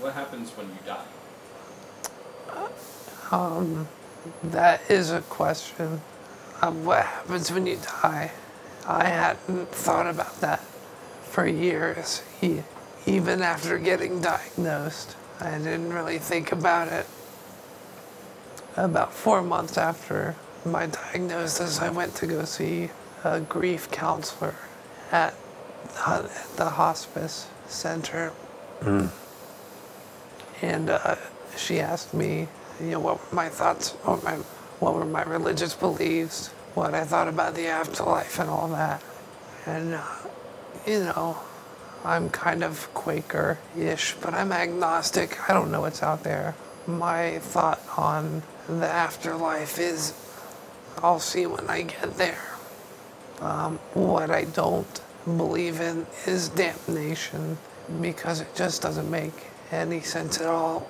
What happens when you die? That is a question. What happens when you die? I hadn't thought about that for years. Even after getting diagnosed, I didn't really think about it. About 4 months after my diagnosis, I went to go see a grief counselor at the hospice center. And she asked me, what were my thoughts, what were my religious beliefs, what I thought about the afterlife and all that. And, I'm kind of Quaker-ish, but I'm agnostic. I don't know what's out there. My thought on the afterlife is I'll see when I get there. What I don't believe in is damnation because it just doesn't make any sense at all.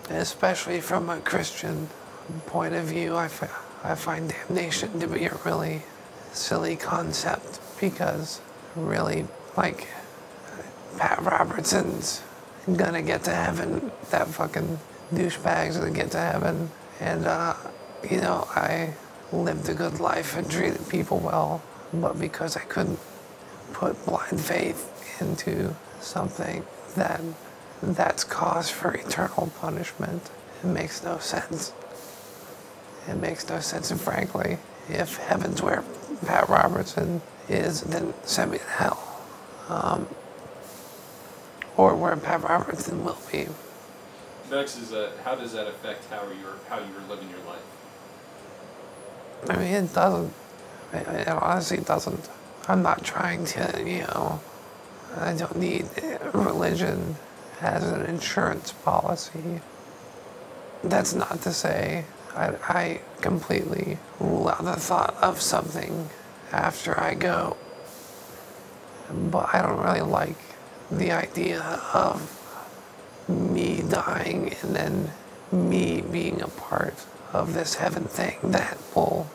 Especially from a Christian point of view, I find damnation to be a really silly concept because really, like, Pat Robertson's gonna get to heaven. That fucking douchebag's gonna get to heaven. And, I lived a good life and treated people well, but because I couldn't put blind faith into something, then that's cause for eternal punishment. It makes no sense. It makes no sense, and frankly, if heaven's where Pat Robertson is, then send me to hell. Or where Pat Robertson will be. Vex, how does that affect how you're living your life? I mean, it doesn't. It honestly doesn't. I'm not trying to, I don't need religion as an insurance policy. That's not to say I completely rule out the thought of something after I go. But I don't really like the idea of me dying and then me being a part of this heaven thing that will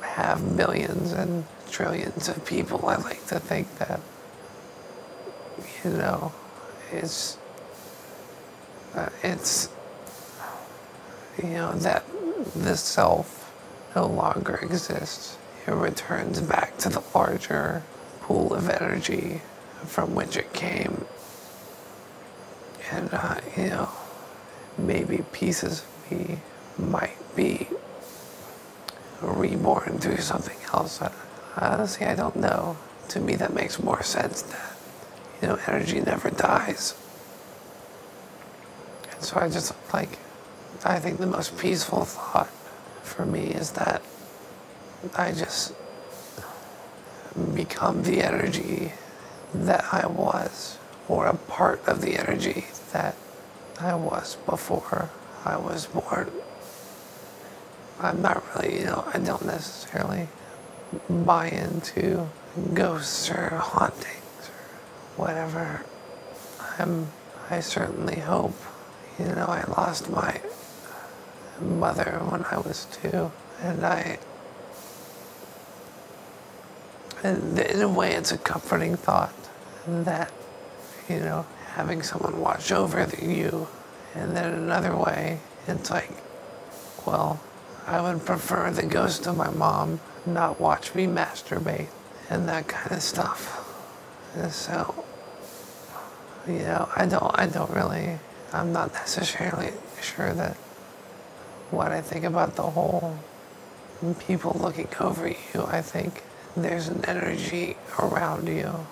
have millions and trillions of people. I like to think that, it's that the self no longer exists. It returns back to the larger pool of energy from which it came. And, maybe pieces of me might be reborn through something else. Honestly, I don't know. To me, that makes more sense that, energy never dies. And so I think the most peaceful thought for me is that I just become the energy that I was, or a part of the energy that I was before I was born. I'm not really, I don't necessarily buy into ghosts or hauntings or whatever. I certainly hope, I lost my mother when I was 2, and in a way it's a comforting thought that, having someone watch over you, and then another way, it's like, well, I would prefer the ghost of my mom not watch me masturbate and that kind of stuff. And so, I'm not necessarily sure that what I think about the whole people looking over you. I think there's an energy around you,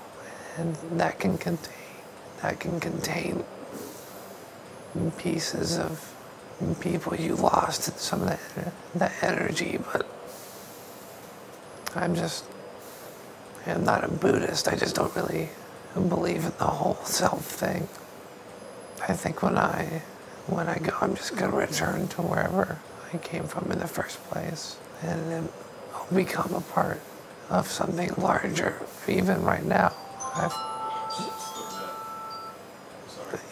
and that can contain pieces of people you lost and some of that energy. But I'm not a Buddhist. I just don't really believe in the whole self thing. I think when I go, I'm just going to return to wherever I came from in the first place, and then I'll become a part of something larger. Even right now,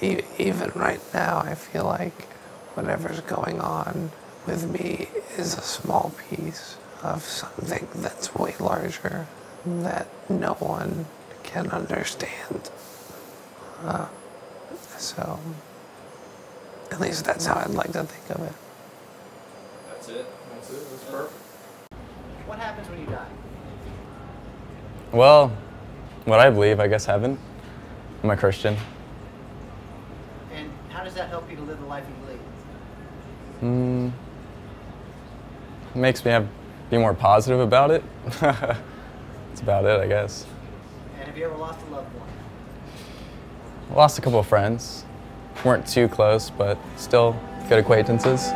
even right now, I feel like whatever's going on with me is a small piece of something that's way larger that no one can understand. So, at least that's how I'd like to think of it. That's it. That's it. That's perfect. What happens when you die? Well, what I believe, I guess heaven. I'm a Christian. And how does that help you to live the life you lead? Makes me be more positive about it. That's about it, I guess. And have you ever lost a loved one? Lost a couple of friends. Weren't too close, but still good acquaintances.